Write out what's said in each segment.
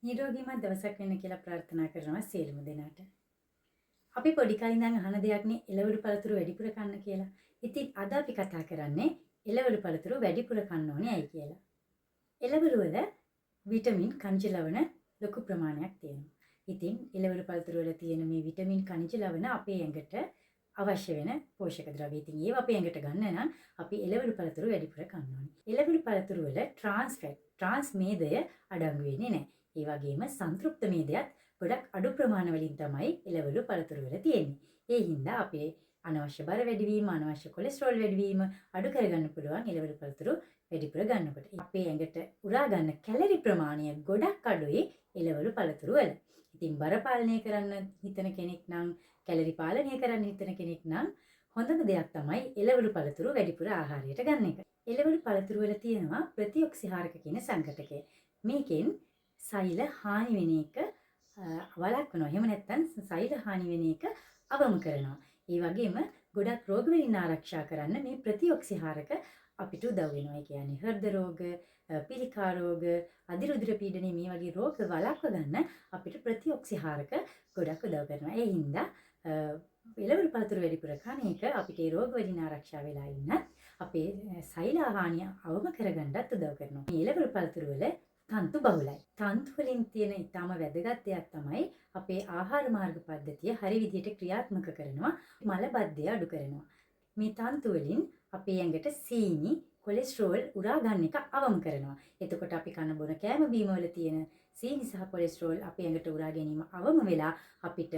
නිරෝගීමත් දවසක් වෙන්න කියලා ප්‍රාර්ථනා කරනවා සියලුම දෙනාට. අපි පොඩි කාලේ ඉඳන් අහන දෙයක්නේ එළවලු පළතුරු වැඩිපුර කන්න කියලා. ඉතින් අද අපි කතා කරන්නේ එළවලු පළතුරු වැඩිපුර කන්න ඕනේ ඇයි කියලා. එළවලු වල විටමින් khනිජ ලවණ ලොකු ප්‍රමාණයක් තියෙනවා. ඉතින් එළවලු පළතුරු වල තියෙන මේ විටමින් khනිජ ලවණ අපේ ඇඟට අවශ්‍ය වෙන පෝෂක ද්‍රව්‍ය. ඉතින් ඒවා අපේ ඇඟට ගන්න නම් අපි එළවලු පළතුරු වැඩිපුර කන්න ඕනේ. එළවලු පළතුරු වල ට්‍රාන්ස් ෆැට්, ට්‍රාන්ස් මේදය අඩංගු වෙන්නේ නැහැ. ඒ වගේම සංතෘප්ත මේදයත් ගොඩක් අඩු ප්‍රමාණ වලින් තමයි එළවලු පළතුරු වල තියෙන්නේ. ඒ හින්දා අපේ අනවශ්‍ය බර වැඩිවීම, අනවශ්‍ය කොලෙස්ටරෝල් වැඩිවීම අඩු කරගන්න පුළුවන් එළවලු පළතුරු වැඩිපුර ගන්නකොට. අපේ ඇඟට උරා ගන්න කැලරි ප්‍රමාණය ගොඩක් අඩුයි එළවලු පළතුරු වල. ඉතින් බර පාලනය කරන්න හිතන කෙනෙක් නම්, කැලරි පාලනය කරන්න හිතන කෙනෙක් නම් හොඳම දෙයක් තමයි එළවලු පළතුරු වැඩිපුර ආහාරයට ගන්න එක. එළවලු පළතුරු වල තියෙනවා ප්‍රතිඔක්සිහාරක කියන සංඝටකය. මේකෙන් සෛල හානි වෙන එක වළක්වනවා. එහෙම නැත්නම් සෛල හානි වෙන එක අවම කරනවා. ඒ වගේම ගොඩක් රෝග වලින් ආරක්ෂා කරන්න මේ ප්‍රතිඔක්සිහාරක අපිට උදව් වෙනවා. ඒ කියන්නේ හෘද රෝග, පිළිකා රෝග, අධිරුධිර පීඩනය මේ වගේ රෝග වළක්ව ගන්න අපිට ප්‍රතිඔක්සිහාරක ගොඩක් උදව් කරනවා. ඒ හින්දා එළවලු පළතුරු වැඩිපුර කන එක අපිට ඒ රෝග වලින් ආරක්ෂා වෙලා ඉන්න අපේ සෛල හානිය අවම කරගන්නත් උදව් කරනවා. මේ එළවලු පළතුරු වල තන්තු බහුලයි. තන්තු වලින් තියෙන ඊටම වැදගත් දෙයක් තමයි අපේ ආහාර මාර්ග පද්ධතිය හරි විදිහට ක්‍රියාත්මක කරනවා, මල බද්ධය අඩු කරනවා. මේ තන්තු වලින් අපේ ඇඟට සීනි, කොලෙස්ටරෝල් උරා ගන්න එක අවම කරනවා. එතකොට අපි කන බොන කෑම බීම වල තියෙන සීනි සහ කොලෙස්ටරෝල් අපේ ඇඟට උරා ගැනීම අවම වෙලා අපිට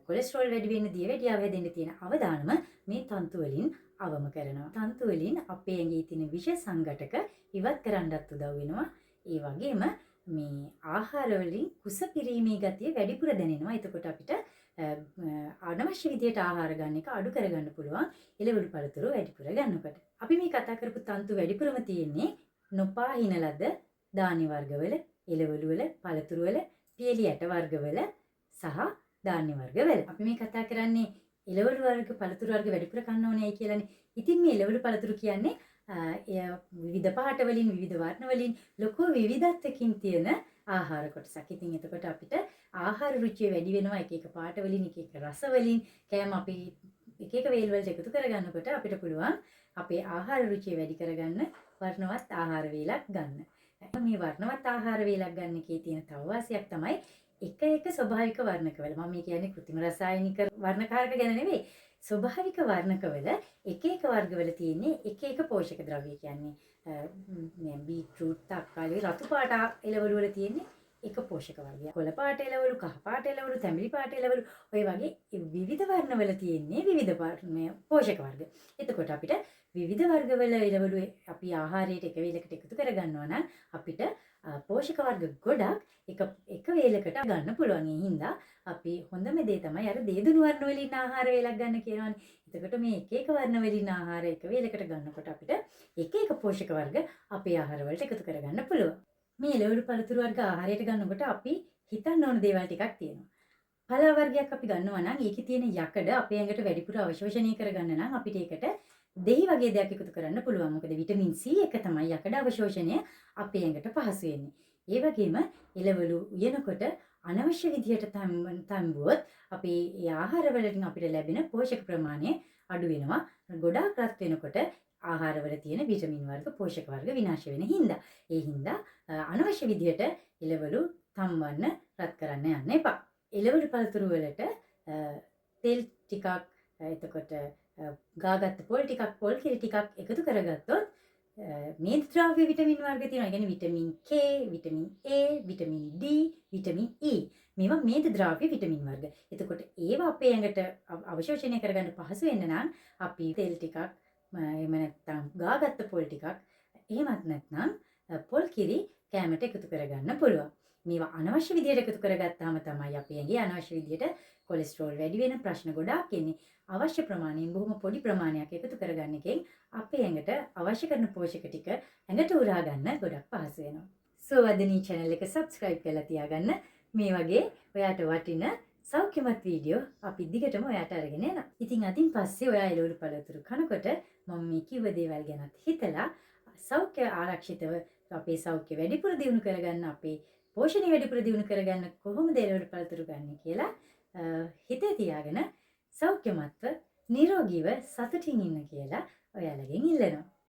කොලෙස්ටරෝල් වැඩි වෙන්න, දියවැඩියාව හැදෙන්න තියෙන අවදානම මේ තන්තු වලින් අවම කරනවා. තන්තු වලින් අපේ ඇඟේ තියෙන විෂ සංඝටක ඉවත් කරන්නත් උදව් වෙනවා. ඒ වගේම මේ ආහාර වලින් කුස පිරීමේ ගතිය වැඩිපුර දැනෙනවා. එතකොට අපිට අනවශ්‍ය විදියට ආහාර ගන්න එක අඩු කරගන්න පුළුවන් එළවලු පළතුරු වැඩිපුර ගන්නකොට. අපි මේ කතා කරපු තන්තු වැඩිපුරම තියෙන්නේ නොපාහින ලද ධාන්‍ය වර්ගවල, එළවලු වල, පළතුරු වල, පියලි ඇට වර්ගවල සහ ධාන්‍ය වර්ගවල. අපි මේ කතා කරන්නේ එළවලු වර්ග, පළතුරු වර්ග වැඩිපුර කන්න ඕනේ කියලානේ. ඉතින් මේ එළවලු පළතුරු කියන්නේ විවිධ පාට වලින්, විවිධ වර්ණ වලින් ලොකු විවිධත්වකින් තියෙන ආහාර කොටසක්. ඉතින් එතකොට අපිට ආහාර රුචිය වැඩි වෙනවා එක එක පාට වලින්, එක එක රස වලින්. කෑම අපි එක එක වේල් වලට එකතු කරගන්නකොට අපිට පුළුවන් අපේ ආහාර රුචිය වැඩි කරගන්න වර්ණවත් ආහාර වේලක් ගන්න. මේ වර්ණවත් ආහාර වේලක් ගන්න එකේ තියෙන තව වාසියක් තමයි එක එක ස්වභාවික වර්ණකවල. මම මේ කියන්නේ කෘත්‍රිම රසායනික වර්ණකාරක ගැන නෙවෙයි. ස්වභාවික වර්ණකවල එක එක වර්ගවල තියෙන්නේ එක එක පෝෂක ද්‍රව්‍ය. කියන්නේ බීට්‍රූට්, තක්කාලි, රතු පාට එළවලු වල තියෙන්නේ එක පෝෂක වර්ගයක්. කොළ පාට එළවලු, කහ පාට එළවලු, තැඹිලි පාට එළවලු, ඔය වගේ විවිධ වර්ණවල තියෙන්නේ විවිධ පෝෂක වර්ග. එතකොට අපිට විවිධ වර්ගවල එළවලු අපි ආහාරයට එක වේලකට එකතු කරගන්නවා නම් අපිට පෝෂක වර්ග ගොඩක් එක වේලකට ගන්න පුළුවන්. ඒ හින්දා අපි හොඳම දේ තමයි අර දේදුණු වර්ණ වලින් ආහාර වේලක් ගන්න කියනවානේ. එතකොට මේ එක එක වර්ණ වලින් ආහාර එක වේලකට ගන්නකොට අපිට එක එක පෝෂක වර්ග අපේ ආහාර වලට එකතු කරගන්න පුළුවන්. මේ එළවලු පළතුරු වර්ග ආහාරයට ගන්නකොට අපි හිතන්න ඕන දේවල් ටිකක් තියෙනවා. පළා වර්ගයක් අපි ගන්නවා නම් ඒකේ තියෙන යකඩ අපේ ඇඟට වැඩිපුර අවශෝෂණය කරගන්න නම් අපිට ඒකට දෙහි වගේ දෙයක් එකතු කරන්න පුළුවන්. මොකද විටමින් C එක තමයි යකඩ අවශෝෂණය අපේ ඇඟට පහසු වෙන්නේ. ඒ වගේම එළවලු උයනකොට අනවශ්‍ය විදියට තඹුවොත් අපේ ඒ ආහාර වලින් අපිට ලැබෙන පෝෂක ප්‍රමාණය අඩු වෙනවා. ගොඩාක් රත් වෙනකොට ආහාරවල තියෙන විටමින් වර්ග, පෝෂක වර්ග විනාශ වෙන හින්දා. ඒ හින්දා අනවශ්‍ය විදියට එළවලු තම්වන්න රත් කරන්න යන්න එපා. එළවලු පළතුරු වලට තෙල් ටිකක්, එතකොට ගාගත්ත පොල් ටිකක්, පොල් කිරි ටිකක් එකතු කරගත්තොත් මේද ද්‍රව්‍ය විටමින් වර්ග තියෙනවා. ඒ කියන්නේ vitamin K, vitamin A, vitamin D, vitamin E. මේවා මේද ද්‍රව්‍ය විටමින් වර්ග. එතකොට ඒවා අපේ ඇඟට අවශෝෂණය කරගන්න පහසු වෙන්න නම් අපි තෙල් ටිකක්, එහෙම නැත්නම් ගාගත්ත පොල් ටිකක්, එහෙමත් නැත්නම් පොල් කිරි කෑමට එකතු කරගන්න පුළුවන්. මේවා අනවශ්‍ය විදියට එකතු කරගත්තාම තමයි අපේ ඇඟේ අනවශ්‍ය විදියට කොලෙස්ටරෝල් වැඩි වෙන ප්‍රශ්න ගොඩාක් එන්නේ. අවශ්‍ය ප්‍රමාණයෙන් බොහොම පොඩි ප්‍රමාණයක් එකතු කරගන්න එකෙන් අපේ ඇඟට අවශ්‍ය කරන පෝෂක ටික ඇඟට උරා ගන්න ගොඩක් පහසු වෙනවා. සෝවදනී channel එක subscribe කරලා තියාගන්න. මේ වගේ ඔයාට වටින සෞඛ්‍යමත් වීඩියෝ අපි දිගටම ඔයාට අරගෙන යනවා. ඉතින් අදින් පස්සේ ඔයා එළවලු පළතුරු කනකොට මම මේ කිව්ව දේවල් ගැනත් හිතලා සෞඛ්‍ය ආරක්ෂිතව අපේ සෞඛ්‍ය වැඩිපුර දියුණු කරගන්න, අපේ පෝෂණය වැඩිපුර දියුණු කරගන්න කොහොමද එළවලු පළතුරු ගන්න කියලා හිතේ තියාගෙන සෞඛ්‍යමත්ව නිරෝගීව සතුටින් ඉන්න කියලා ඔයාලගෙන් ඉල්ලනවා.